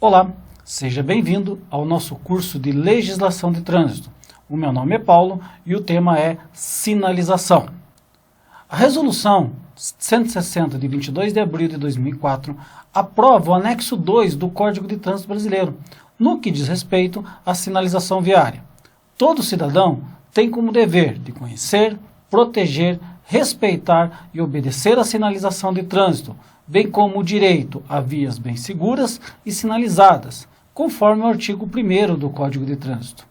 Olá, seja bem-vindo ao nosso curso de Legislação de Trânsito. O meu nome é Paulo e o tema é Sinalização. A Resolução 160 de 22 de abril de 2004 aprova o anexo 2 do Código de Trânsito Brasileiro, no que diz respeito à sinalização viária. Todo cidadão tem como dever de conhecer, proteger, respeitar e obedecer à sinalização de trânsito, bem como o direito a vias bem seguras e sinalizadas, conforme o artigo 1º do Código de Trânsito.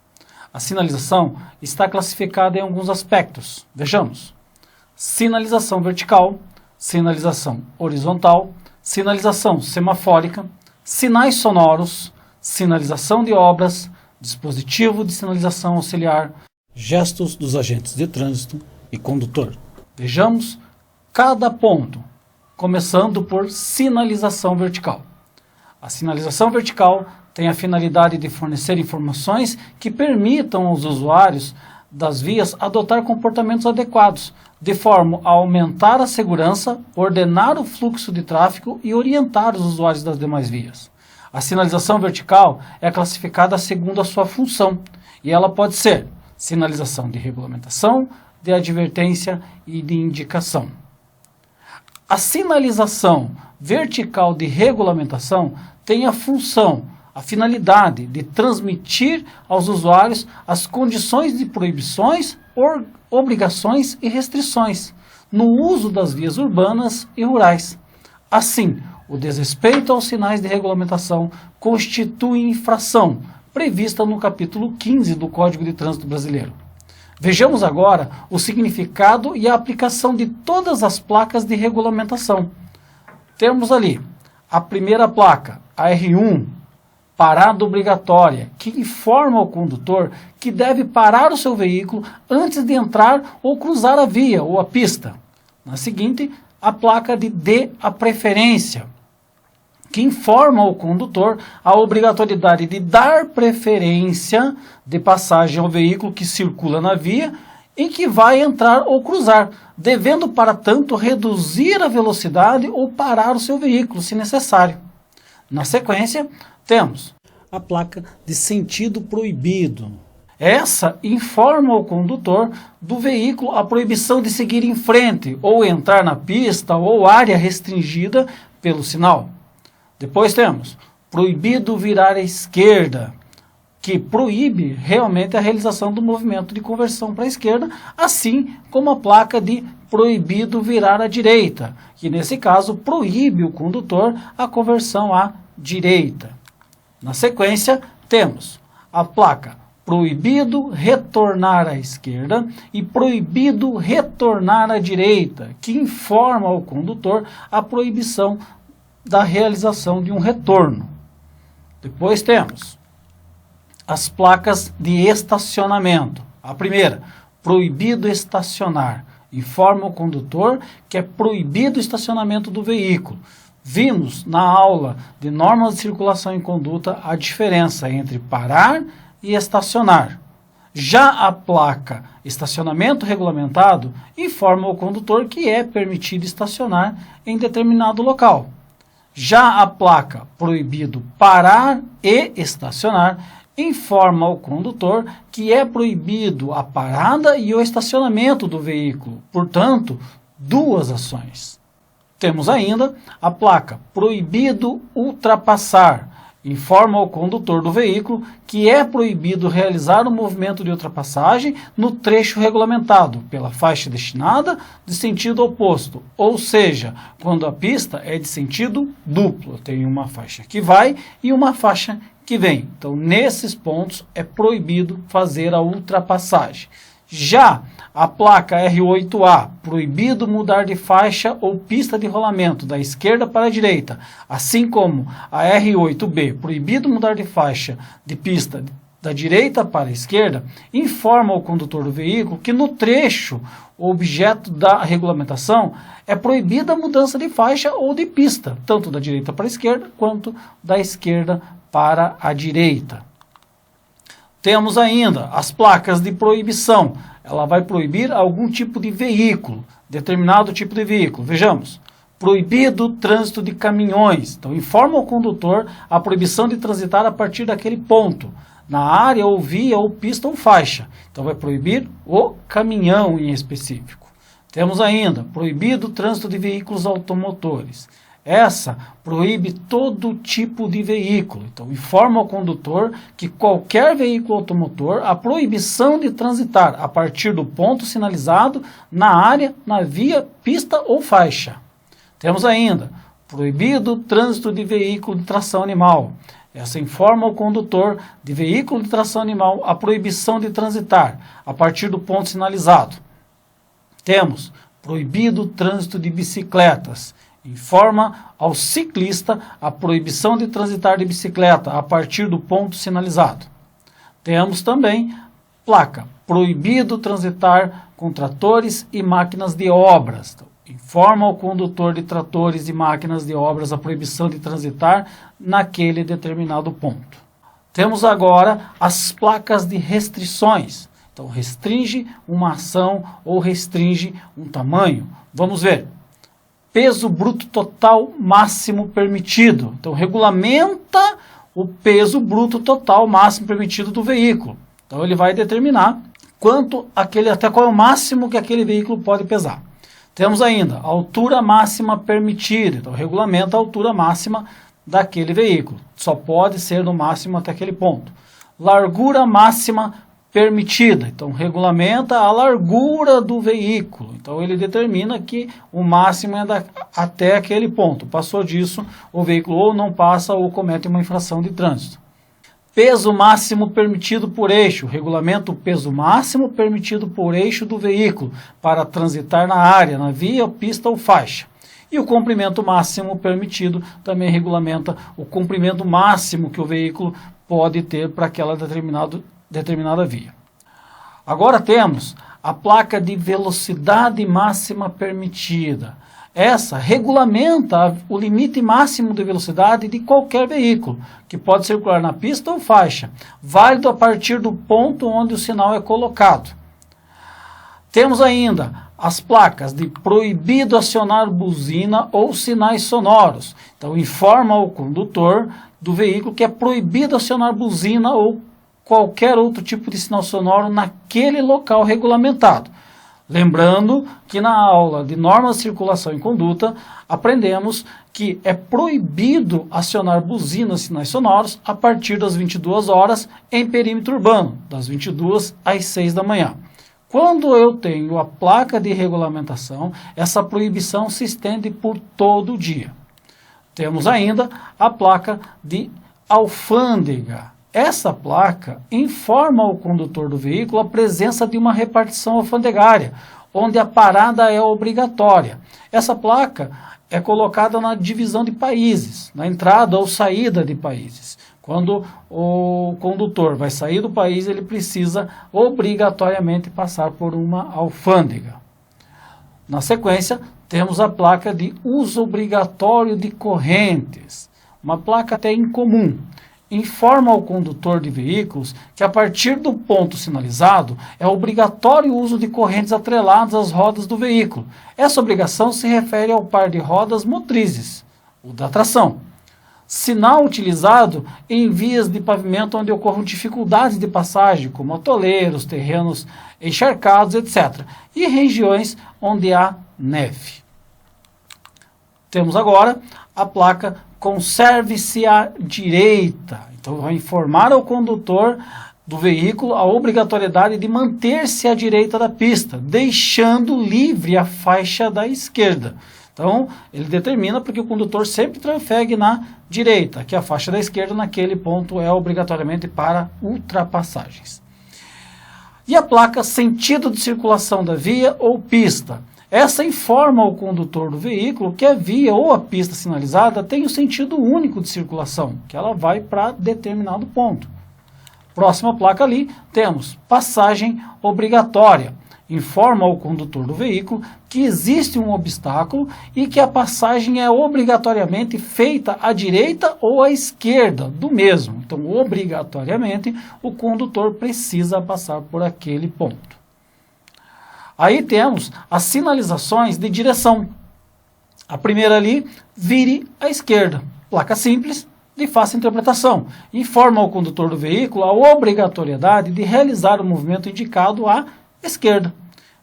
A sinalização está classificada em alguns aspectos. Vejamos: sinalização vertical, sinalização horizontal, sinalização semafórica, sinais sonoros, sinalização de obras, dispositivo de sinalização auxiliar, gestos dos agentes de trânsito e condutor. Vejamos cada ponto, começando por sinalização vertical. A sinalização vertical tem a finalidade de fornecer informações que permitam aos usuários das vias adotar comportamentos adequados, de forma a aumentar a segurança, ordenar o fluxo de tráfego e orientar os usuários das demais vias. A sinalização vertical é classificada segundo a sua função, e ela pode ser sinalização de regulamentação, de advertência e de indicação. A sinalização vertical de regulamentação tem a função, a finalidade de transmitir aos usuários as condições de proibições, obrigações e restrições no uso das vias urbanas e rurais. Assim, o desrespeito aos sinais de regulamentação constitui infração prevista no capítulo 15 do Código de Trânsito Brasileiro. Vejamos agora o significado e a aplicação de todas as placas de regulamentação. Temos ali a primeira placa, a R1, parada obrigatória, que informa ao condutor que deve parar o seu veículo antes de entrar ou cruzar a via ou a pista. Na seguinte, a placa de D, a preferência, que informa ao condutor a obrigatoriedade de dar preferência de passagem ao veículo que circula na via em que vai entrar ou cruzar, devendo, para tanto, reduzir a velocidade ou parar o seu veículo, se necessário. Na sequência, temos a placa de sentido proibido. Essa informa ao condutor do veículo a proibição de seguir em frente ou entrar na pista ou área restringida pelo sinal. Depois temos proibido virar à esquerda, que proíbe realmente a realização do movimento de conversão para a esquerda, assim como a placa de proibido virar à direita, que nesse caso proíbe o condutor a conversão à direita. Na sequência, temos a placa proibido retornar à esquerda e proibido retornar à direita, que informa ao condutor a proibição da realização de um retorno. Depois temos as placas de estacionamento. A primeira, proibido estacionar, informa o condutor que é proibido o estacionamento do veículo. Vimos na aula de normas de circulação e conduta a diferença entre parar e estacionar. Já a placa estacionamento regulamentado informa o condutor que é permitido estacionar em determinado local. Já a placa proibido parar e estacionar informa ao condutor que é proibido a parada e o estacionamento do veículo, portanto, duas ações. Temos ainda a placa proibido ultrapassar, informa ao condutor do veículo que é proibido realizar o movimento de ultrapassagem no trecho regulamentado pela faixa destinada de sentido oposto, ou seja, quando a pista é de sentido duplo, tem uma faixa que vai e uma faixa que vem. Então, nesses pontos é proibido fazer a ultrapassagem. Já a placa R8A, proibido mudar de faixa ou pista de rolamento da esquerda para a direita, assim como a R8B, proibido mudar de faixa de pista da direita para a esquerda, informa ao condutor do veículo que no trecho objeto da regulamentação é proibida a mudança de faixa ou de pista, tanto da direita para a esquerda quanto da esquerda para a direita. Temos ainda as placas de proibição. Ela vai proibir algum tipo de veículo, determinado tipo de veículo. Vejamos: Proibido o trânsito de caminhões. Então, informa ao condutor a proibição de transitar a partir daquele ponto, na área ou via ou pista ou faixa. Então, vai proibir o caminhão em específico. Temos ainda, proibido o trânsito de veículos automotores. Essa proíbe todo tipo de veículo. Então, informa ao condutor que qualquer veículo automotor, a proibição de transitar a partir do ponto sinalizado na área, na via, pista ou faixa. Temos ainda, proibido o trânsito de veículo de tração animal. Essa informa ao condutor de veículo de tração animal a proibição de transitar a partir do ponto sinalizado. Temos, proibido o trânsito de bicicletas. Informa ao ciclista a proibição de transitar de bicicleta a partir do ponto sinalizado. Temos também placa, proibido transitar com tratores e máquinas de obras. Então, informa ao condutor de tratores e máquinas de obras a proibição de transitar naquele determinado ponto. Temos agora as placas de restrições. Então, restringe uma ação ou restringe um tamanho. Vamos ver. Peso bruto total máximo permitido. Então, regulamenta o peso bruto total máximo permitido do veículo. Então, ele vai determinar até qual é o máximo que aquele veículo pode pesar. Temos ainda a altura máxima permitida. Então, regulamenta a altura máxima daquele veículo. Só pode ser no máximo até aquele ponto. Largura máxima permitida. Então, regulamenta a largura do veículo. Então, ele determina que o máximo é até aquele ponto. Passou disso, o veículo ou não passa ou comete uma infração de trânsito. Peso máximo permitido por eixo. Regulamenta o peso máximo permitido por eixo do veículo para transitar na área, na via, pista ou faixa. E o comprimento máximo permitido também regulamenta o comprimento máximo que o veículo pode ter para aquela determinada via. Agora temos a placa de velocidade máxima permitida. Essa regulamenta o limite máximo de velocidade de qualquer veículo, que pode circular na pista ou faixa, válido a partir do ponto onde o sinal é colocado. Temos ainda as placas de proibido acionar buzina ou sinais sonoros. Então, informa ao condutor do veículo que é proibido acionar buzina ou qualquer outro tipo de sinal sonoro naquele local regulamentado. Lembrando que na aula de normas de circulação e conduta, aprendemos que é proibido acionar buzinas e sinais sonoros a partir das 22 horas em perímetro urbano, das 22 às 6 da manhã. Quando eu tenho a placa de regulamentação, essa proibição se estende por todo o dia. Temos ainda a placa de alfândega. Essa placa informa ao condutor do veículo a presença de uma repartição alfandegária, onde a parada é obrigatória. Essa placa é colocada na divisão de países, na entrada ou saída de países. Quando o condutor vai sair do país, ele precisa obrigatoriamente passar por uma alfândega. Na sequência, temos a placa de uso obrigatório de correntes, uma placa até incomum. Informa ao condutor de veículos que a partir do ponto sinalizado é obrigatório o uso de correntes atreladas às rodas do veículo. Essa obrigação se refere ao par de rodas motrizes, o da tração. Sinal utilizado em vias de pavimento onde ocorram dificuldades de passagem, como atoleiros, terrenos encharcados, etc. E regiões onde há neve. Temos agora a placa conserve-se à direita. Então, vai informar ao condutor do veículo a obrigatoriedade de manter-se à direita da pista, deixando livre a faixa da esquerda. Então, ele determina porque o condutor sempre trafegue na direita, que a faixa da esquerda naquele ponto é obrigatoriamente para ultrapassagens. E a placa sentido de circulação da via ou pista. Essa informa ao condutor do veículo que a via ou a pista sinalizada tem o sentido único de circulação, que ela vai para determinado ponto. Próxima placa ali, temos passagem obrigatória. Informa ao condutor do veículo que existe um obstáculo e que a passagem é obrigatoriamente feita à direita ou à esquerda do mesmo. Então, obrigatoriamente, o condutor precisa passar por aquele ponto. Aí temos as sinalizações de direção. A primeira ali, vire à esquerda. Placa simples, de fácil interpretação. Informa ao condutor do veículo a obrigatoriedade de realizar o movimento indicado à esquerda.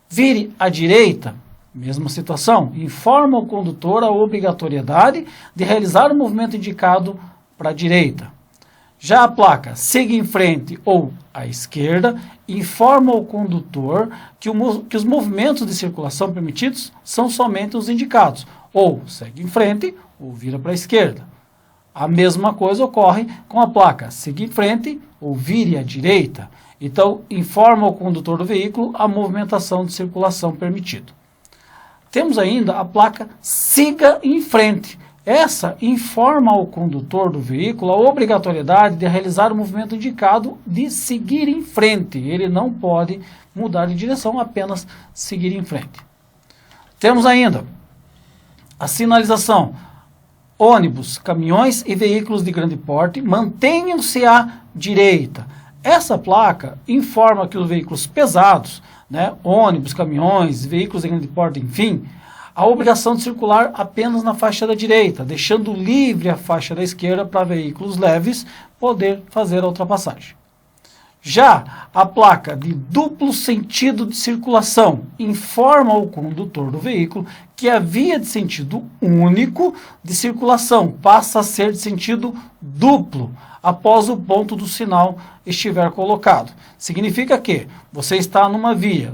Vire à direita, mesma situação. Informa ao condutor a obrigatoriedade de realizar o movimento indicado para a direita. Já a placa siga em frente ou à esquerda, informa ao condutor que os movimentos de circulação permitidos são somente os indicados, ou segue em frente ou vira para a esquerda. A mesma coisa ocorre com a placa siga em frente ou vire à direita. Então, informa ao condutor do veículo a movimentação de circulação permitido. Temos ainda a placa siga em frente. Essa informa ao condutor do veículo a obrigatoriedade de realizar o movimento indicado de seguir em frente. Ele não pode mudar de direção, apenas seguir em frente. Temos ainda a sinalização. Ônibus, caminhões e veículos de grande porte mantenham-se à direita. Essa placa informa que os veículos pesados, ônibus, caminhões, veículos de grande porte, enfim, a obrigação de circular apenas na faixa da direita, deixando livre a faixa da esquerda para veículos leves poder fazer a ultrapassagem. Já a placa de duplo sentido de circulação informa ao condutor do veículo que a via de sentido único de circulação passa a ser de sentido duplo após o ponto do sinal estiver colocado. Significa que você está numa via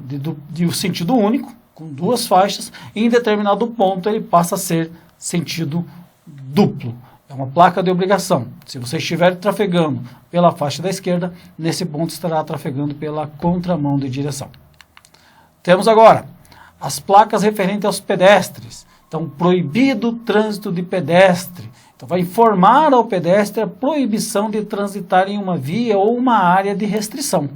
de sentido único, com duas faixas, e em determinado ponto ele passa a ser sentido duplo. É uma placa de obrigação. Se você estiver trafegando pela faixa da esquerda, nesse ponto estará trafegando pela contramão de direção. Temos agora as placas referentes aos pedestres. Então, proibido o trânsito de pedestre. Então, vai informar ao pedestre a proibição de transitar em uma via ou uma área de restrição.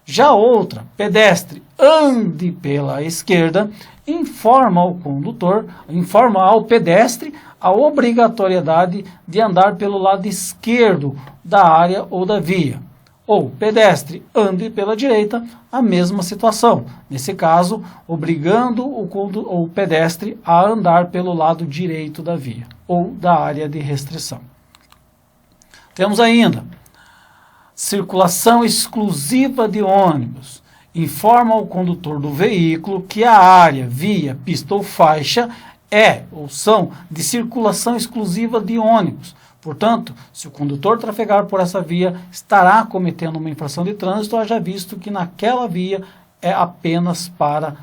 Já outra, pedestre, ande pela esquerda, informa ao pedestre a obrigatoriedade de andar pelo lado esquerdo da área ou da via. Ou pedestre, ande pela direita, a mesma situação. Nesse caso, obrigando o pedestre a andar pelo lado direito da via ou da área de restrição. Temos ainda circulação exclusiva de ônibus. Informa ao condutor do veículo que a área, via, pista ou faixa ou são de circulação exclusiva de ônibus. Portanto, se o condutor trafegar por essa via, estará cometendo uma infração de trânsito, haja visto que naquela via é apenas para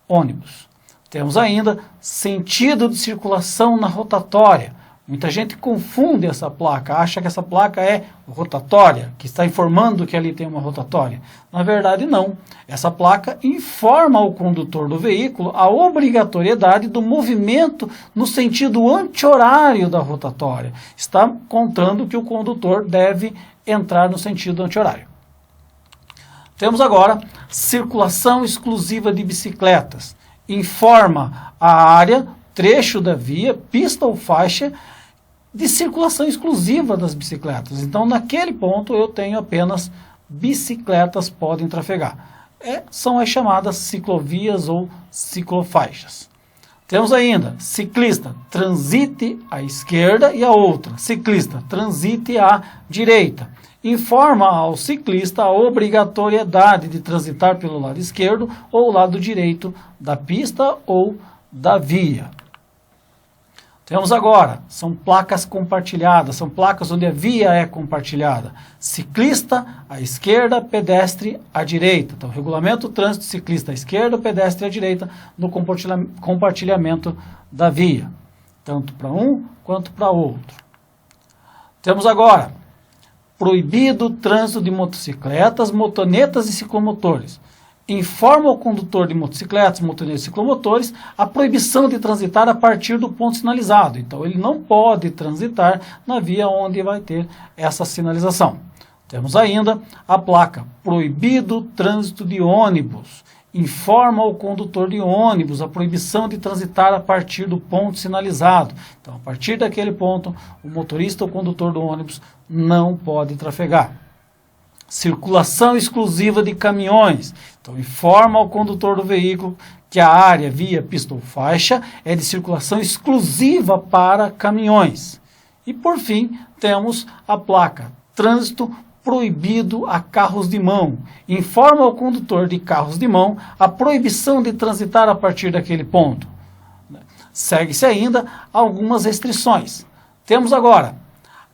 ônibus. Temos ainda sentido de circulação na rotatória. Muita gente confunde essa placa, acha que essa placa é rotatória, que está informando que ali tem uma rotatória. Na verdade, não. Essa placa informa ao condutor do veículo a obrigatoriedade do movimento no sentido anti-horário da rotatória. Está contando que o condutor deve entrar no sentido anti-horário. Temos agora circulação exclusiva de bicicletas. Informa a área, trecho da via, pista ou faixa de circulação exclusiva das bicicletas. Então, naquele ponto, eu tenho apenas bicicletas podem trafegar. São as chamadas ciclovias ou ciclofaixas. Temos ainda ciclista, transite à esquerda, e a outra, ciclista, transite à direita. Informa ao ciclista a obrigatoriedade de transitar pelo lado esquerdo ou lado direito da pista ou da via. Temos agora, são placas compartilhadas, são placas onde a via é compartilhada. Ciclista à esquerda, pedestre à direita. Então, regulamento trânsito, ciclista à esquerda, pedestre à direita, no compartilhamento da via. Tanto para um quanto para outro. Temos agora, proibido o trânsito de motocicletas, motonetas e ciclomotores. Informa o condutor de motocicletas, motonetas e ciclomotores a proibição de transitar a partir do ponto sinalizado. Então, ele não pode transitar na via onde vai ter essa sinalização. Temos ainda a placa proibido o trânsito de ônibus. Informa o condutor de ônibus a proibição de transitar a partir do ponto sinalizado. Então, a partir daquele ponto, o motorista ou condutor do ônibus não pode trafegar. Circulação exclusiva de caminhões. Então, informa ao condutor do veículo que a área, via, pista ou faixa é de circulação exclusiva para caminhões. E, por fim, temos a placa Trânsito proibido a carros de mão. Informa ao condutor de carros de mão a proibição de transitar a partir daquele ponto. Segue-se ainda algumas restrições. Temos agora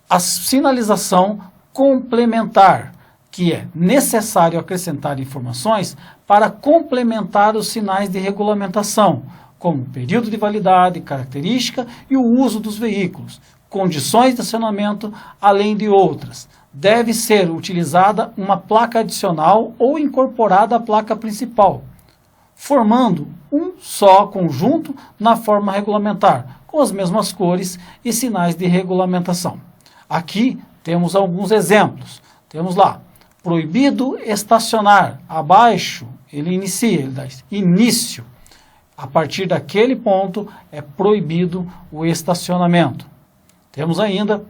a sinalização complementar, que é necessário acrescentar informações para complementar os sinais de regulamentação, como período de validade, característica e o uso dos veículos, condições de estacionamento, além de outras. Deve ser utilizada uma placa adicional ou incorporada à placa principal, formando um só conjunto na forma regulamentar, com as mesmas cores e sinais de regulamentação. Aqui temos alguns exemplos. Temos lá, proibido estacionar. Abaixo, ele inicia, ele dá início. A partir daquele ponto, é proibido o estacionamento. Temos ainda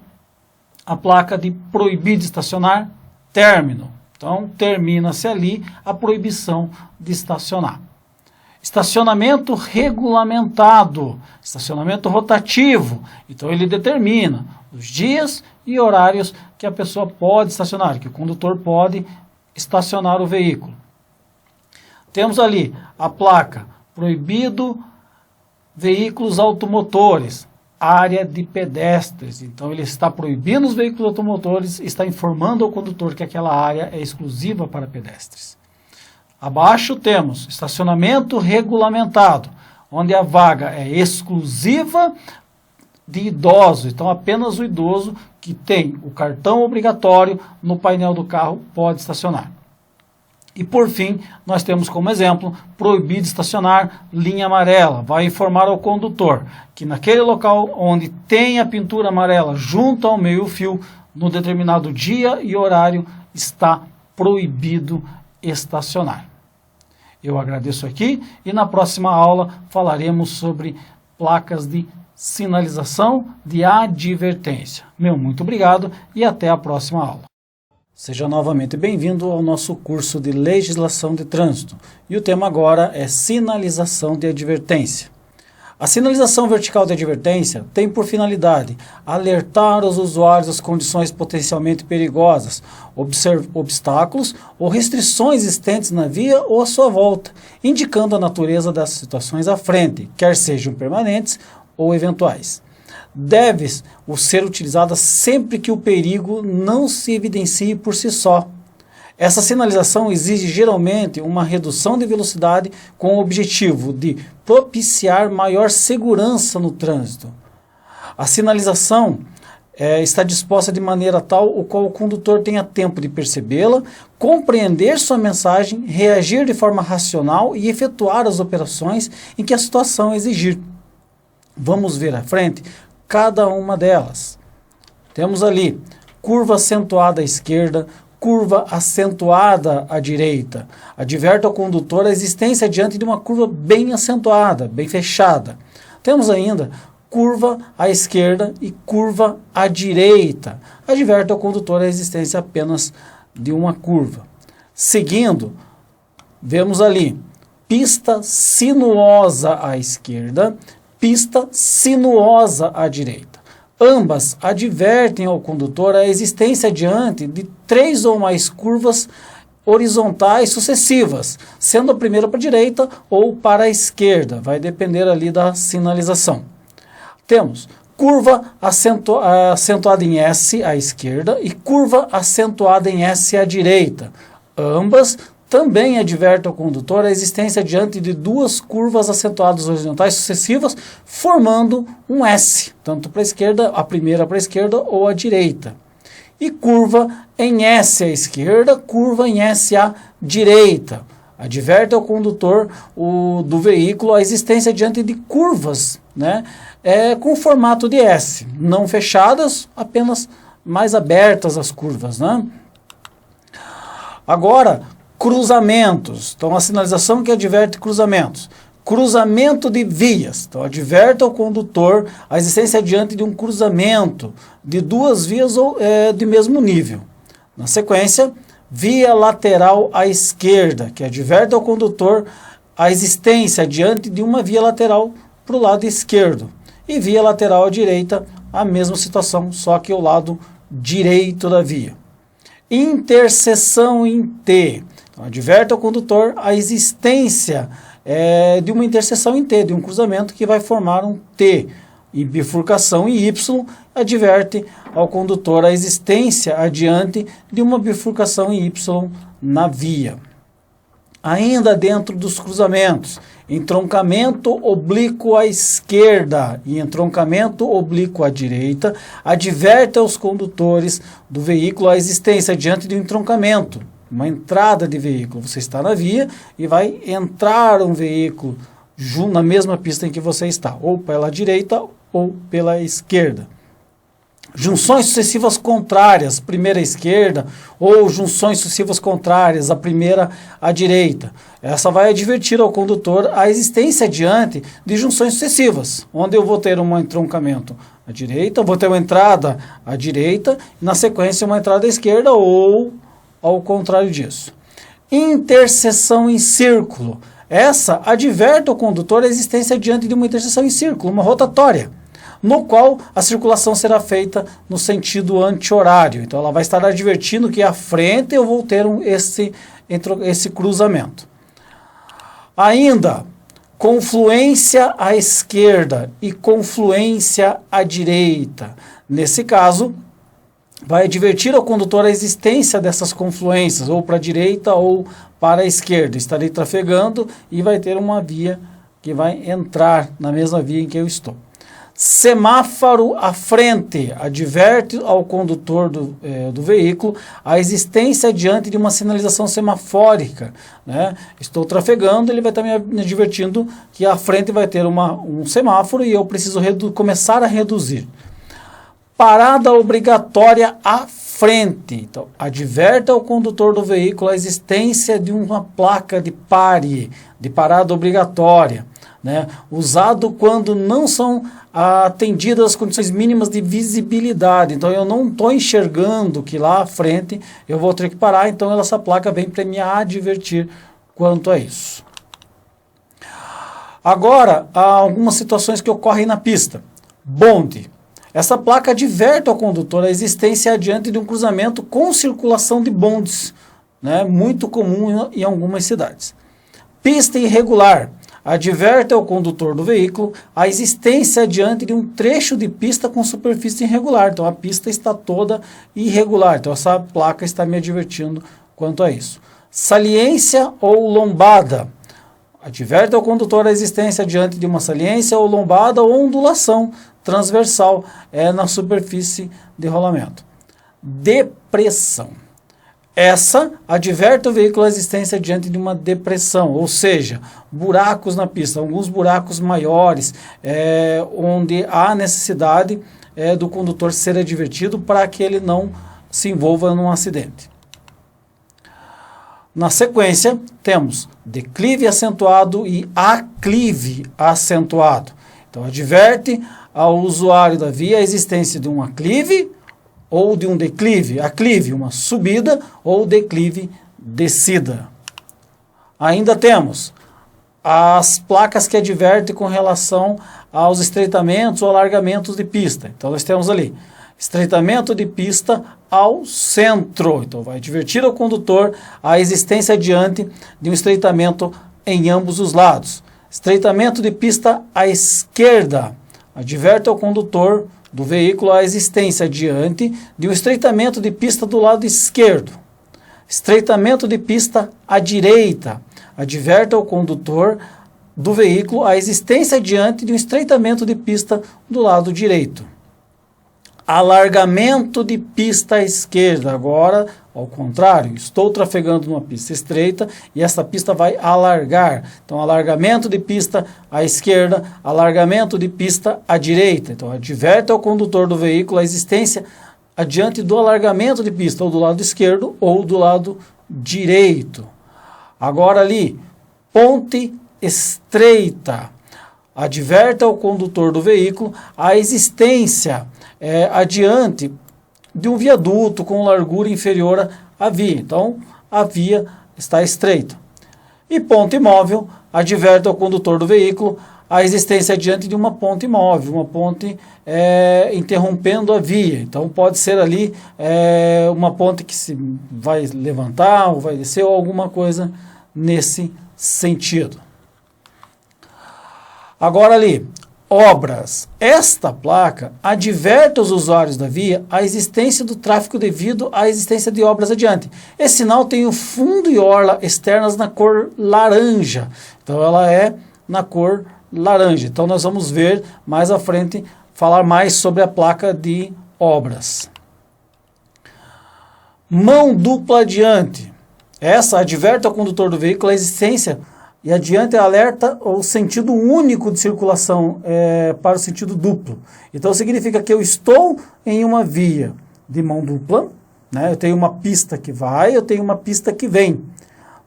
a placa de proibido estacionar, término. Então, termina-se ali a proibição de estacionar. Estacionamento regulamentado, estacionamento rotativo. Então, ele determina os dias e horários que a pessoa pode estacionar, que o condutor pode estacionar o veículo. Temos ali a placa proibido veículos automotores, área de pedestres. Então, ele está proibindo os veículos automotores, está informando ao condutor que aquela área é exclusiva para pedestres. Abaixo temos estacionamento regulamentado, onde a vaga é exclusiva de idoso. Então, apenas o idoso que tem o cartão obrigatório no painel do carro pode estacionar. E, por fim, nós temos como exemplo, proibido estacionar, linha amarela. Vai informar ao condutor que naquele local onde tem a pintura amarela junto ao meio-fio, no determinado dia e horário, está proibido estacionar. Eu agradeço aqui e na próxima aula falaremos sobre placas de sinalização de advertência. Meu muito obrigado e até a próxima aula. Seja novamente bem-vindo ao nosso curso de Legislação de Trânsito. E o tema agora é Sinalização de Advertência. A sinalização vertical de advertência tem por finalidade alertar os usuários das condições potencialmente perigosas, obstáculos ou restrições existentes na via ou à sua volta, indicando a natureza das situações à frente, quer sejam permanentes ou eventuais. Deve ser utilizada sempre que o perigo não se evidencie por si só. Essa sinalização exige geralmente uma redução de velocidade com o objetivo de propiciar maior segurança no trânsito. A sinalização está disposta de maneira tal o qual o condutor tenha tempo de percebê-la, compreender sua mensagem, reagir de forma racional e efetuar as operações em que a situação exigir. Vamos ver à frente cada uma delas. Temos ali curva acentuada à esquerda, curva acentuada à direita. Adverte ao condutor a existência diante de uma curva bem acentuada, bem fechada. Temos ainda curva à esquerda e curva à direita. Adverte ao condutor a existência apenas de uma curva. Seguindo, vemos ali pista sinuosa à esquerda, pista sinuosa à direita. Ambas advertem ao condutor a existência diante de 3 ou mais curvas horizontais sucessivas, sendo a primeira para a direita ou para a esquerda, vai depender ali da sinalização. Temos curva acentuada em S à esquerda e curva acentuada em S à direita. Ambas também adverte ao condutor a existência diante de 2 curvas acentuadas horizontais sucessivas, formando um S, tanto para a esquerda, a primeira para a esquerda ou à direita. E curva em S à esquerda, curva em S à direita. Adverte ao condutor do veículo a existência diante de curvas, né, com formato de S, não fechadas, apenas mais abertas as curvas, né? Agora, cruzamentos. Então, a sinalização que adverte cruzamentos. Cruzamento de vias. Então, adverte ao condutor a existência diante de um cruzamento de 2 vias ou de mesmo nível. Na sequência, via lateral à esquerda, que adverte ao condutor a existência diante de uma via lateral para o lado esquerdo. E via lateral à direita, a mesma situação, só que o lado direito da via. Interseção em T. Então, adverte ao condutor a existência de uma interseção em T, de um cruzamento que vai formar um T. E bifurcação em Y, adverte ao condutor a existência adiante de uma bifurcação em Y na via. Ainda dentro dos cruzamentos, entroncamento oblíquo à esquerda e entroncamento oblíquo à direita, adverte aos condutores do veículo a existência diante de um entroncamento, uma entrada de veículo. Você está na via e vai entrar um veículo na mesma pista em que você está, ou pela direita ou pela esquerda. Junções sucessivas contrárias, primeira à esquerda, ou junções sucessivas contrárias, a primeira à direita. Essa vai advertir ao condutor a existência diante de junções sucessivas, onde eu vou ter um entroncamento à direita, vou ter uma entrada à direita, e na sequência uma entrada à esquerda, ou ao contrário disso. Interseção em círculo. Essa adverte ao condutor a existência diante de uma interseção em círculo, uma rotatória, no qual a circulação será feita no sentido anti-horário. Então, ela vai estar advertindo que à frente eu vou ter esse cruzamento. Ainda, confluência à esquerda e confluência à direita. Nesse caso, vai advertir ao condutor a existência dessas confluências, ou para a direita ou para a esquerda. Estarei trafegando e vai ter uma via que vai entrar na mesma via em que eu estou. Semáforo à frente, adverte ao condutor do veículo a existência diante de uma sinalização semafórica, né? Estou trafegando, ele vai estar me advertindo que à frente vai ter um semáforo e eu preciso começar a reduzir. Parada obrigatória à frente, então, adverte ao condutor do veículo a existência de uma placa de pare, de parada obrigatória, né? Usado quando não são atendidas as condições mínimas de visibilidade. Então eu não estou enxergando que lá à frente eu vou ter que parar, então essa placa vem para me advertir quanto a isso. Agora, há algumas situações que ocorrem na pista. Bonde. Essa placa adverte ao condutor a existência adiante de um cruzamento com circulação de bondes, né? Muito comum em algumas cidades. Pista irregular. Adverte ao condutor do veículo a existência diante de um trecho de pista com superfície irregular. Então, a pista está toda irregular. Então, essa placa está me advertindo quanto a isso. Saliência ou lombada. Adverte ao condutor a existência diante de uma saliência ou lombada ou ondulação transversal na superfície de rolamento. Depressão. Essa adverte o veículo a existência diante de uma depressão, ou seja, buracos na pista, alguns buracos maiores, onde há necessidade do condutor ser advertido para que ele não se envolva num acidente. Na sequência, temos declive acentuado e aclive acentuado. Então, adverte ao usuário da via a existência de um aclive ou de um declive, aclive, uma subida, ou declive, descida. Ainda temos as placas que advertem com relação aos estreitamentos ou alargamentos de pista. Então, nós temos ali, estreitamento de pista ao centro. Então, vai advertir ao condutor a existência diante de um estreitamento em ambos os lados. Estreitamento de pista à esquerda. Adverte ao condutor do veículo a existência diante de um estreitamento de pista do lado esquerdo. Estreitamento de pista à direita. Adverte ao condutor do veículo a existência diante de um estreitamento de pista do lado direito. Alargamento de pista à esquerda. Agora, ao contrário, estou trafegando numa pista estreita e essa pista vai alargar. Então, alargamento de pista à esquerda, alargamento de pista à direita. Então, adverte ao condutor do veículo a existência adiante do alargamento de pista, ou do lado esquerdo ou do lado direito. Agora ali, ponte estreita. Adverte ao condutor do veículo a existência adiante de um viaduto com largura inferior a via. Então, a via está estreita. E ponto imóvel adverte ao condutor do veículo a existência diante de uma ponte imóvel, uma ponte interrompendo a via. Então pode ser ali uma ponte que se vai levantar ou vai descer ou alguma coisa nesse sentido. Agora ali, obras. Esta placa adverte aos usuários da via a existência do tráfego devido à existência de obras adiante. Esse sinal tem o fundo e orla externas na cor laranja. Então ela é na cor laranja. Então nós vamos ver mais à frente, falar mais sobre a placa de obras. Mão dupla adiante. Essa adverte ao condutor do veículo a existência e adiante alerta o sentido único de circulação para o sentido duplo. Então significa que eu estou em uma via de mão dupla, né? Eu tenho uma pista que vai, eu tenho uma pista que vem.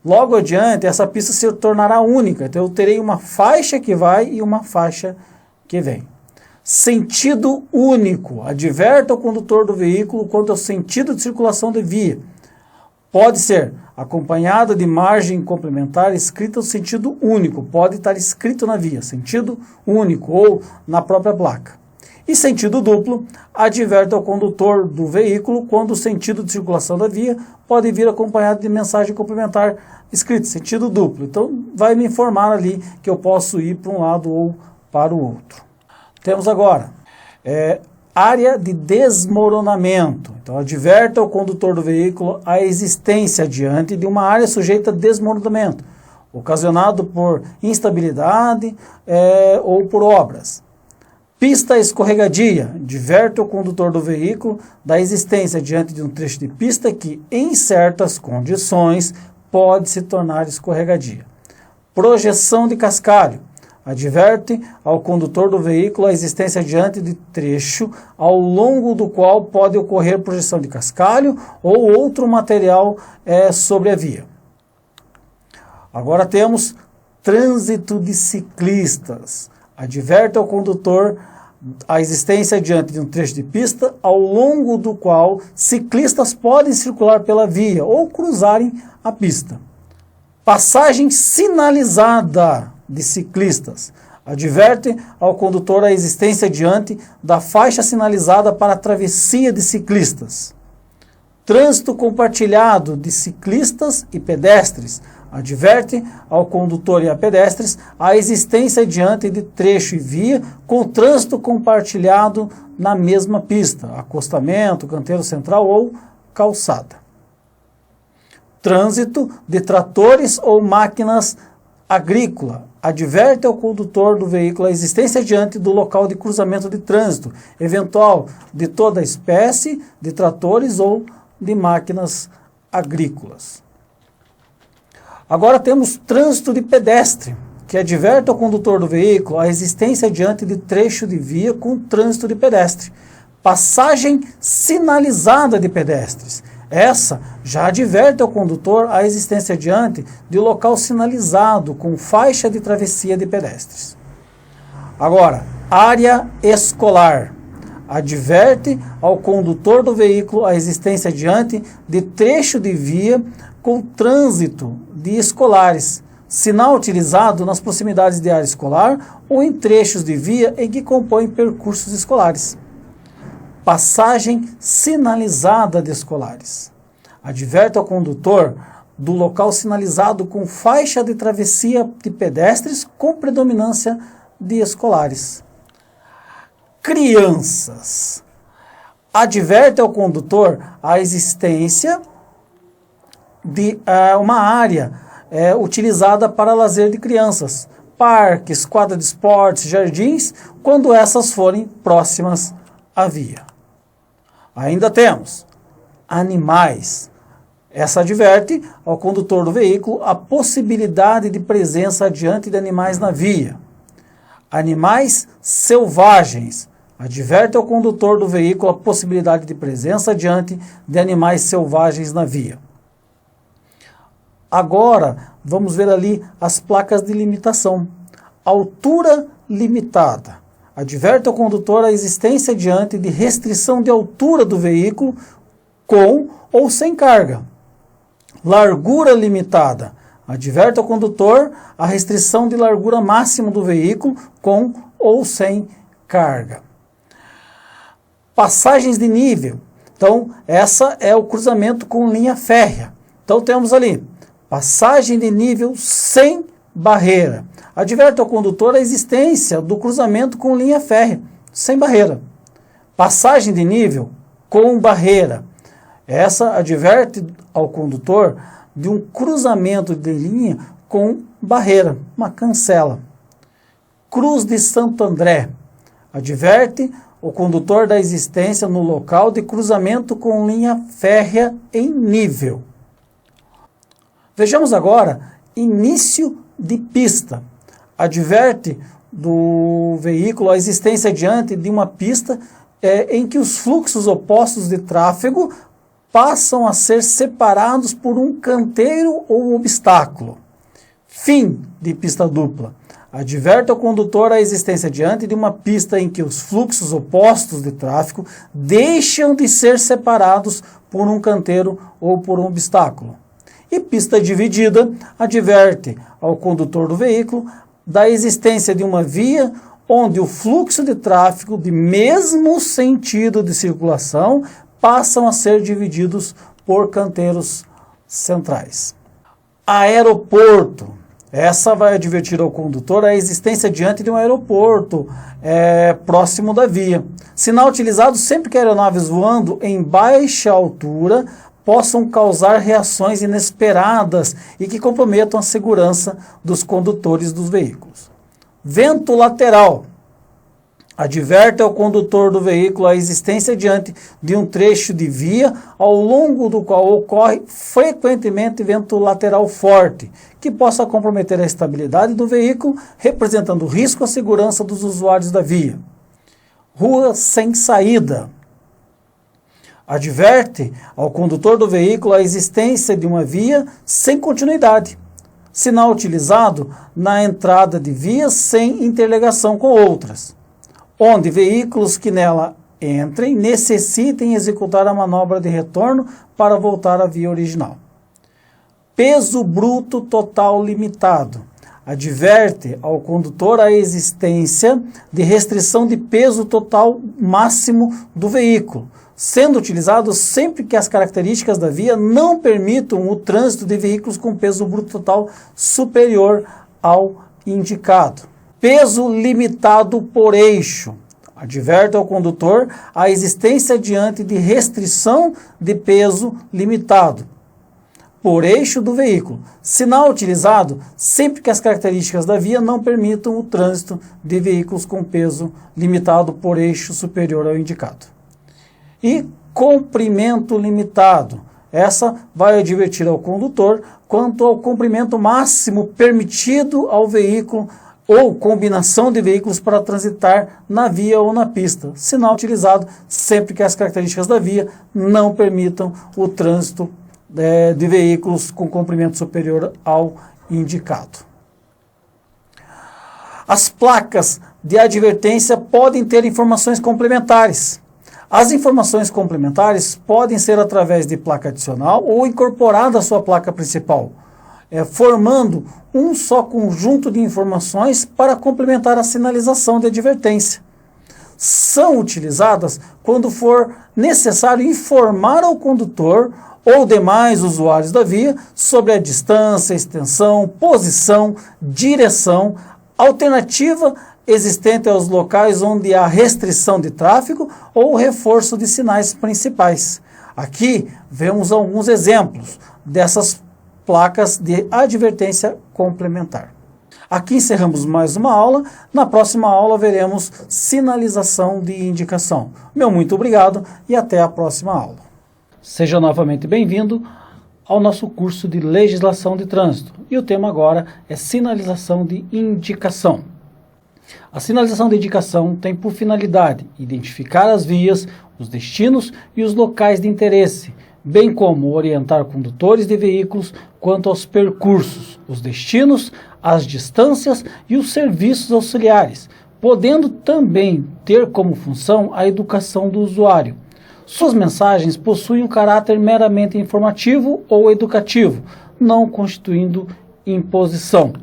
Logo adiante, essa pista se tornará única. Então eu terei uma faixa que vai e uma faixa que vem. Sentido único. Adverta o condutor do veículo quanto ao sentido de circulação de via. Pode ser acompanhada de margem complementar escrita no sentido único. Pode estar escrito na via, sentido único, ou na própria placa. E sentido duplo, adverte ao condutor do veículo quando o sentido de circulação da via pode vir acompanhado de mensagem complementar escrita, sentido duplo. Então, vai me informar ali que eu posso ir para um lado ou para o outro. Temos agora área de desmoronamento. Então, adverte ao condutor do veículo a existência diante de uma área sujeita a desmoronamento, ocasionado por instabilidade ou por obras. Pista escorregadia, adverte o condutor do veículo da existência diante de um trecho de pista que, em certas condições, pode se tornar escorregadia. Projeção de cascalho, adverte ao condutor do veículo a existência diante de trecho ao longo do qual pode ocorrer projeção de cascalho ou outro material sobre a via. Agora temos trânsito de ciclistas. Adverte ao condutor a existência diante de um trecho de pista ao longo do qual ciclistas podem circular pela via ou cruzarem a pista. Passagem sinalizada de ciclistas. Adverte ao condutor a existência diante da faixa sinalizada para a travessia de ciclistas. Trânsito compartilhado de ciclistas e pedestres. Adverte ao condutor e a pedestres a existência diante de trecho e via com trânsito compartilhado na mesma pista, acostamento, canteiro central ou calçada. Trânsito de tratores ou máquinas agrícolas. Adverte ao condutor do veículo a existência diante do local de cruzamento de trânsito, eventual de toda espécie de tratores ou de máquinas agrícolas. Agora temos trânsito de pedestre, que adverte ao condutor do veículo a existência diante de trecho de via com trânsito de pedestre. Passagem sinalizada de pedestres. Essa já adverte ao condutor a existência diante de local sinalizado com faixa de travessia de pedestres. Agora, área escolar. Adverte ao condutor do veículo a existência diante de trecho de via com trânsito de escolares, sinal utilizado nas proximidades de área escolar ou em trechos de via em que compõem percursos escolares. Passagem sinalizada de escolares. Adverte ao condutor do local sinalizado com faixa de travessia de pedestres com predominância de escolares. Crianças. Adverte ao condutor a existência de uma área utilizada para lazer de crianças, parques, quadra de esportes, jardins, quando essas forem próximas à via. Ainda temos animais. Essa adverte ao condutor do veículo a possibilidade de presença adiante de animais na via. Animais selvagens. Adverte ao condutor do veículo a possibilidade de presença adiante de animais selvagens na via. Agora, vamos ver ali as placas de limitação. Altura limitada. Adverte ao condutor a existência diante de restrição de altura do veículo com ou sem carga. Largura limitada. Adverte ao condutor a restrição de largura máxima do veículo com ou sem carga. Passagens de nível. Então, essa é o cruzamento com linha férrea. Então, temos ali, passagem de nível sem barreira. Adverte ao condutor a existência do cruzamento com linha férrea, sem barreira. Passagem de nível com barreira. Essa adverte ao condutor de um cruzamento de linha com barreira, uma cancela. Cruz de Santo André. Adverte o condutor da existência no local de cruzamento com linha férrea em nível. Vejamos agora início de pista. Adverte do veículo a existência diante de uma pista em que os fluxos opostos de tráfego passam a ser separados por um canteiro ou obstáculo. Fim de pista dupla. Adverte ao condutor a existência diante de uma pista em que os fluxos opostos de tráfego deixam de ser separados por um canteiro ou por um obstáculo. E pista dividida adverte ao condutor do veículo da existência de uma via onde o fluxo de tráfego de mesmo sentido de circulação passam a ser divididos por canteiros centrais. Aeroporto. Essa vai advertir ao condutor a existência diante de um aeroporto próximo da via. Sinal utilizado sempre que aeronaves voando em baixa altura possam causar reações inesperadas e que comprometam a segurança dos condutores dos veículos. Vento lateral. Adverte ao condutor do veículo a existência diante de um trecho de via ao longo do qual ocorre frequentemente vento lateral forte, que possa comprometer a estabilidade do veículo, representando risco à segurança dos usuários da via. Rua sem saída. Adverte ao condutor do veículo a existência de uma via sem continuidade. Sinal utilizado na entrada de vias sem interligação com outras, onde veículos que nela entrem necessitem executar a manobra de retorno para voltar à via original. Peso bruto total limitado. Adverte ao condutor a existência de restrição de peso total máximo do veículo, sendo utilizado sempre que as características da via não permitam o trânsito de veículos com peso bruto total superior ao indicado. Peso limitado por eixo. Adverte ao condutor a existência diante de restrição de peso limitado por eixo do veículo. Sinal utilizado sempre que as características da via não permitam o trânsito de veículos com peso limitado por eixo superior ao indicado. E comprimento limitado. Essa vai advertir ao condutor quanto ao comprimento máximo permitido ao veículo ou combinação de veículos para transitar na via ou na pista. Sinal utilizado sempre que as características da via não permitam o trânsito de veículos com comprimento superior ao indicado. As placas de advertência podem ter informações complementares. As informações complementares podem ser através de placa adicional ou incorporada à sua placa principal, formando um só conjunto de informações para complementar a sinalização de advertência. São utilizadas quando for necessário informar ao condutor ou demais usuários da via sobre a distância, extensão, posição, direção, alternativa existente aos locais onde há restrição de tráfego ou reforço de sinais principais. Aqui vemos alguns exemplos dessas placas de advertência complementar. Aqui encerramos mais uma aula. Na próxima aula veremos sinalização de indicação. Meu muito obrigado e até a próxima aula. Seja novamente bem-vindo ao nosso curso de legislação de trânsito. E o tema agora é sinalização de indicação. A sinalização de indicação tem por finalidade identificar as vias, os destinos e os locais de interesse, bem como orientar condutores de veículos quanto aos percursos, os destinos, as distâncias e os serviços auxiliares, podendo também ter como função a educação do usuário. Suas mensagens possuem um caráter meramente informativo ou educativo, não constituindo imposição.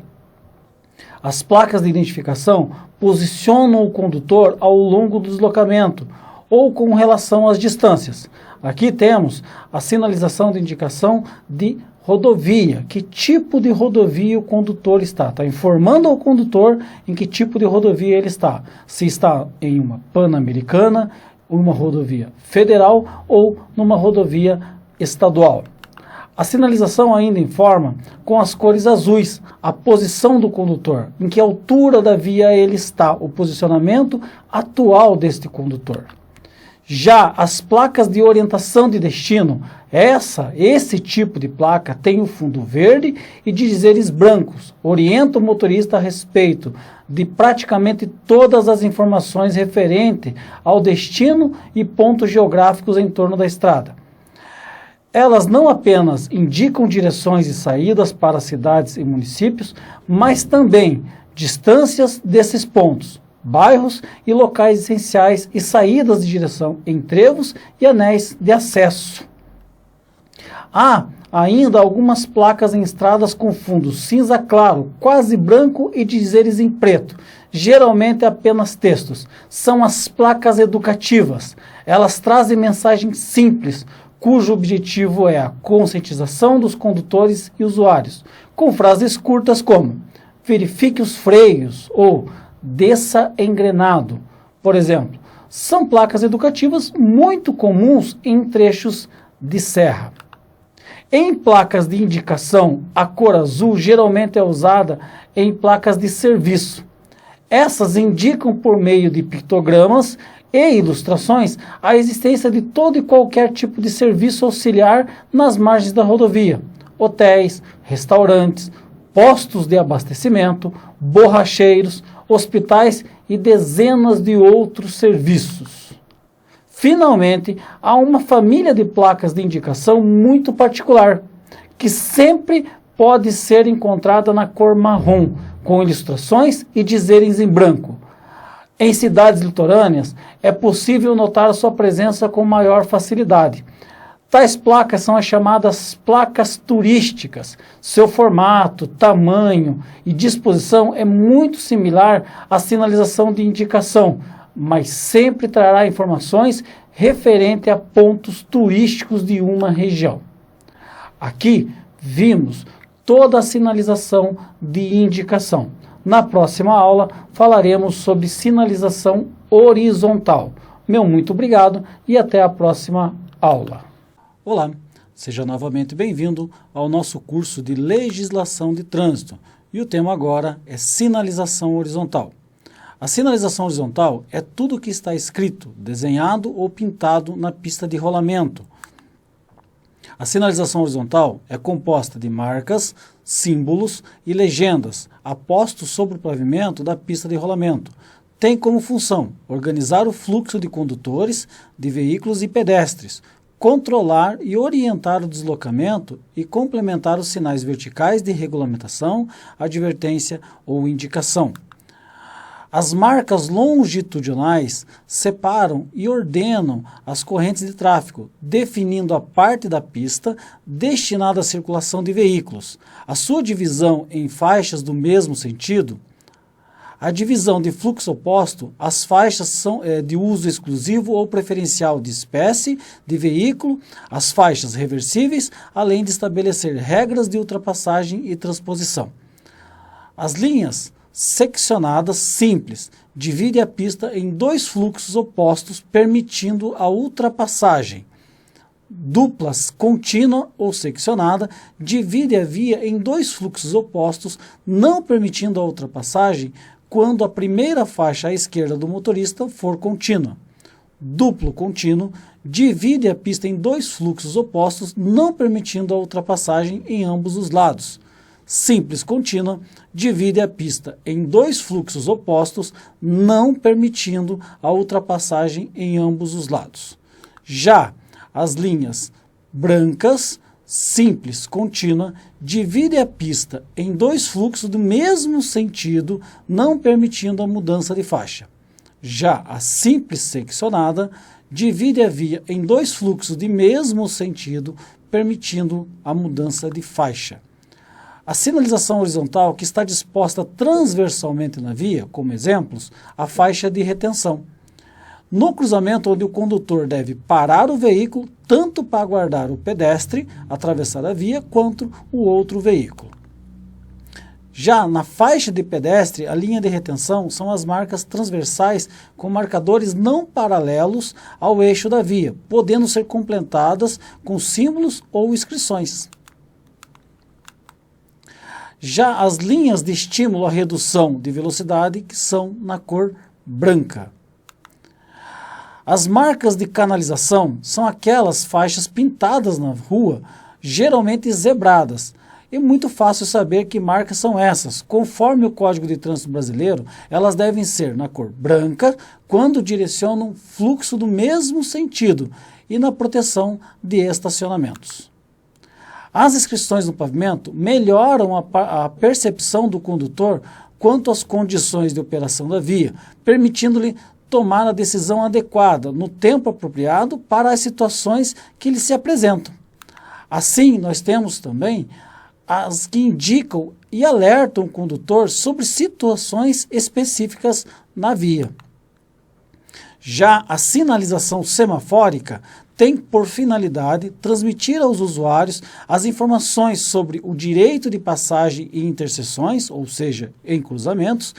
As placas de identificação posicionam o condutor ao longo do deslocamento ou com relação às distâncias. Aqui temos a sinalização de indicação de rodovia. Que tipo de rodovia o condutor está? Está informando ao condutor em que tipo de rodovia ele está. Se está em uma Pan-Americana, uma rodovia federal ou numa rodovia estadual. A sinalização ainda informa com as cores azuis a posição do condutor, em que altura da via ele está, o posicionamento atual deste condutor. Já as placas de orientação de destino, esse tipo de placa tem o fundo verde e dizeres brancos, orienta o motorista a respeito de praticamente todas as informações referentes ao destino e pontos geográficos em torno da estrada. Elas não apenas indicam direções e saídas para cidades e municípios, mas também distâncias desses pontos, bairros e locais essenciais e saídas de direção em trevos e anéis de acesso. Há ainda algumas placas em estradas com fundo cinza claro, quase branco e dizeres em preto, geralmente apenas textos. São as placas educativas. Elas trazem mensagens simples, cujo objetivo é a conscientização dos condutores e usuários, com frases curtas como verifique os freios ou desça engrenado, por exemplo. São placas educativas muito comuns em trechos de serra. Em placas de indicação, a cor azul geralmente é usada em placas de serviço. Essas indicam por meio de pictogramas e ilustrações a existência de todo e qualquer tipo de serviço auxiliar nas margens da rodovia. Hotéis, restaurantes, postos de abastecimento, borracheiros, hospitais e dezenas de outros serviços. Finalmente, há uma família de placas de indicação muito particular, que sempre pode ser encontrada na cor marrom, com ilustrações e dizeres em branco. Em cidades litorâneas, é possível notar a sua presença com maior facilidade. Tais placas são as chamadas placas turísticas. Seu formato, tamanho e disposição é muito similar à sinalização de indicação, mas sempre trará informações referente a pontos turísticos de uma região. Aqui vimos toda a sinalização de indicação. Na próxima aula falaremos sobre sinalização horizontal. Meu muito obrigado e até a próxima aula. Olá, seja novamente bem-vindo ao nosso curso de Legislação de Trânsito. E o tema agora é sinalização horizontal. A sinalização horizontal é tudo que está escrito, desenhado ou pintado na pista de rolamento. A sinalização horizontal é composta de marcas, símbolos e legendas apostos sobre o pavimento da pista de rolamento. Tem como função organizar o fluxo de condutores, de veículos e pedestres, controlar e orientar o deslocamento e complementar os sinais verticais de regulamentação, advertência ou indicação. As marcas longitudinais separam e ordenam as correntes de tráfego, definindo a parte da pista destinada à circulação de veículos. A sua divisão em faixas do mesmo sentido, a divisão de fluxo oposto, as faixas são de uso exclusivo ou preferencial de espécie, de veículo, as faixas reversíveis, além de estabelecer regras de ultrapassagem e transposição. As linhas seccionadas simples divide a pista em dois fluxos opostos, permitindo a ultrapassagem. Duplas contínua ou seccionada divide a via em dois fluxos opostos, não permitindo a ultrapassagem quando a primeira faixa à esquerda do motorista for contínua. Duplo contínuo divide a pista em dois fluxos opostos, não permitindo a ultrapassagem em ambos os lados. Simples contínua divide a pista em dois fluxos opostos, não permitindo a ultrapassagem em ambos os lados. Já as linhas brancas, simples contínua, divide a pista em dois fluxos do mesmo sentido, não permitindo a mudança de faixa. Já a simples seccionada divide a via em dois fluxos de mesmo sentido, permitindo a mudança de faixa. A sinalização horizontal, que está disposta transversalmente na via, como exemplos, a faixa de retenção. No cruzamento onde o condutor deve parar o veículo, tanto para aguardar o pedestre atravessar a via, quanto o outro veículo. Já na faixa de pedestre, a linha de retenção são as marcas transversais com marcadores não paralelos ao eixo da via, podendo ser completadas com símbolos ou inscrições. Já as linhas de estímulo à redução de velocidade, que são na cor branca. As marcas de canalização são aquelas faixas pintadas na rua, geralmente zebradas. É muito fácil saber que marcas são essas. Conforme o Código de Trânsito Brasileiro, elas devem ser na cor branca quando direcionam fluxo do mesmo sentido e na proteção de estacionamentos. As inscrições no pavimento melhoram a percepção do condutor quanto às condições de operação da via, permitindo-lhe tomar a decisão adequada no tempo apropriado para as situações que lhe se apresentam. Assim, nós temos também as que indicam e alertam o condutor sobre situações específicas na via. Já a sinalização semafórica tem por finalidade transmitir aos usuários as informações sobre o direito de passagem em interseções, ou seja, em cruzamentos,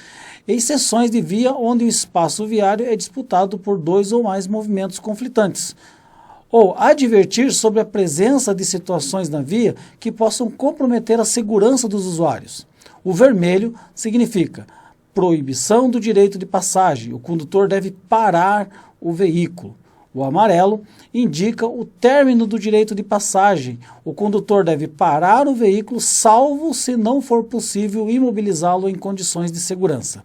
em seções de via onde o espaço viário é disputado por dois ou mais movimentos conflitantes, ou advertir sobre a presença de situações na via que possam comprometer a segurança dos usuários. O vermelho significa proibição do direito de passagem, o condutor deve parar o veículo. O amarelo indica o término do direito de passagem, o condutor deve parar o veículo salvo se não for possível imobilizá-lo em condições de segurança.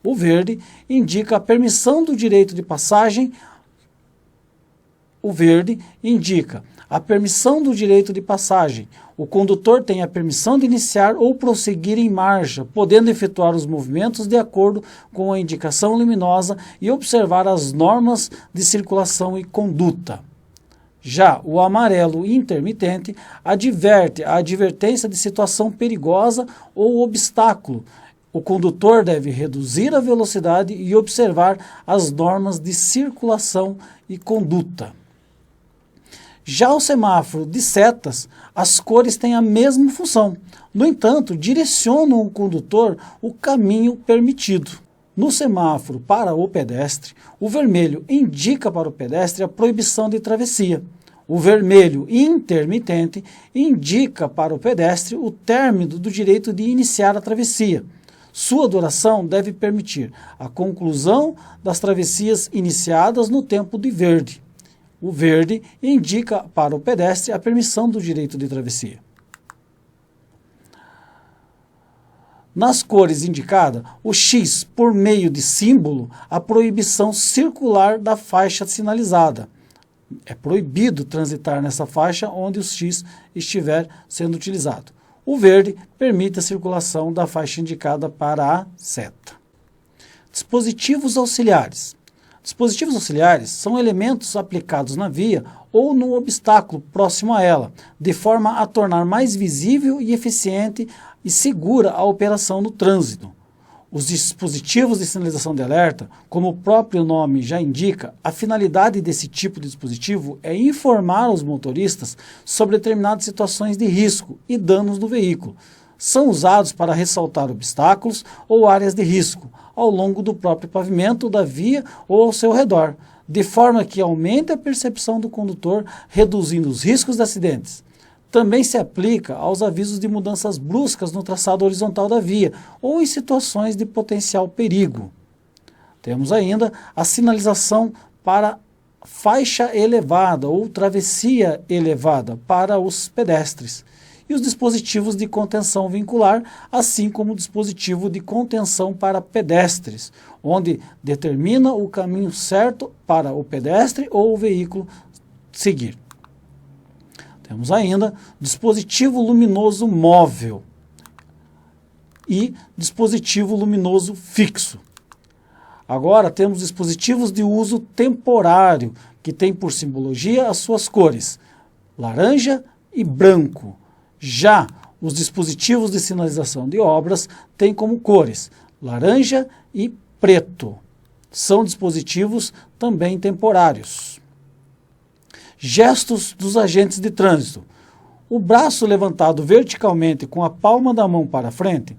O verde indica a permissão do direito de passagem. O verde indica a permissão do direito de passagem. O condutor tem a permissão de iniciar ou prosseguir em marcha, podendo efetuar os movimentos de acordo com a indicação luminosa e observar as normas de circulação e conduta. Já o amarelo intermitente adverte a advertência de situação perigosa ou obstáculo. O condutor deve reduzir a velocidade e observar as normas de circulação e conduta. Já o semáforo de setas, as cores têm a mesma função. No entanto, direcionam o condutor o caminho permitido. No semáforo para o pedestre, o vermelho indica para o pedestre a proibição de travessia. O vermelho intermitente indica para o pedestre o término do direito de iniciar a travessia. Sua duração deve permitir a conclusão das travessias iniciadas no tempo de verde. O verde indica para o pedestre a permissão do direito de travessia. Nas cores indicadas, o X, por meio de símbolo, a proibição circular da faixa sinalizada. É proibido transitar nessa faixa onde o X estiver sendo utilizado. O verde permite a circulação da faixa indicada para a seta. Dispositivos auxiliares. Dispositivos auxiliares são elementos aplicados na via ou no obstáculo próximo a ela, de forma a tornar mais visível e eficiente e segura a operação no trânsito. Os dispositivos de sinalização de alerta, como o próprio nome já indica, a finalidade desse tipo de dispositivo é informar os motoristas sobre determinadas situações de risco e danos do veículo. São usados para ressaltar obstáculos ou áreas de risco ao longo do próprio pavimento da via ou ao seu redor, de forma que aumente a percepção do condutor, reduzindo os riscos de acidentes. Também se aplica aos avisos de mudanças bruscas no traçado horizontal da via ou em situações de potencial perigo. Temos ainda a sinalização para faixa elevada ou travessia elevada para os pedestres e os dispositivos de contenção vincular, assim como o dispositivo de contenção para pedestres, onde determina o caminho certo para o pedestre ou o veículo seguir. Temos ainda dispositivo luminoso móvel e dispositivo luminoso fixo. Agora temos dispositivos de uso temporário, que tem por simbologia as suas cores, laranja e branco. Já os dispositivos de sinalização de obras têm como cores laranja e preto. São dispositivos também temporários. Gestos dos agentes de trânsito. O braço levantado verticalmente com a palma da mão para frente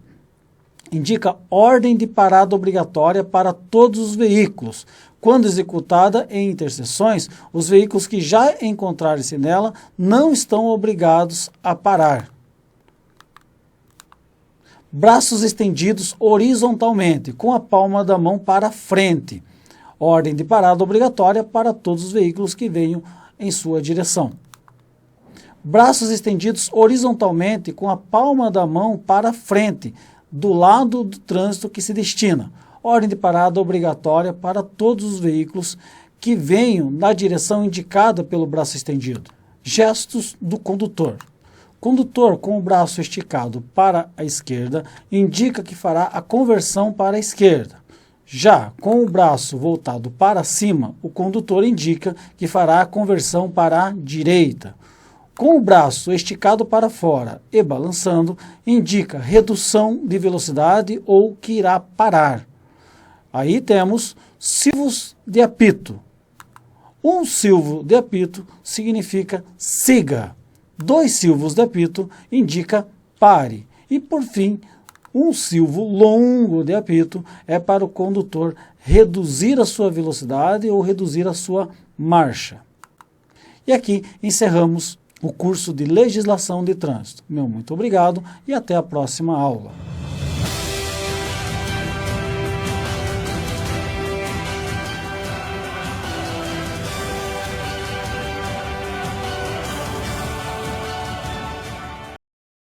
indica ordem de parada obrigatória para todos os veículos. Quando executada em interseções, os veículos que já encontrarem-se nela não estão obrigados a parar. Braços estendidos horizontalmente, com a palma da mão para frente. Ordem de parada obrigatória para todos os veículos que venham em sua direção. Braços estendidos horizontalmente, com a palma da mão para frente, do lado do trânsito que se destina. Ordem de parada obrigatória para todos os veículos que venham na direção indicada pelo braço estendido. Gestos do condutor. Condutor com o braço esticado para a esquerda indica que fará a conversão para a esquerda. Já com o braço voltado para cima, o condutor indica que fará a conversão para a direita. Com o braço esticado para fora e balançando, indica redução de velocidade ou que irá parar. Aí temos silvos de apito. Um silvo de apito significa siga. 2 silvos de apito indica pare. E por fim, um silvo longo de apito é para o condutor reduzir a sua velocidade ou reduzir a sua marcha. E aqui encerramos o curso de Legislação de Trânsito. Meu muito obrigado e até a próxima aula.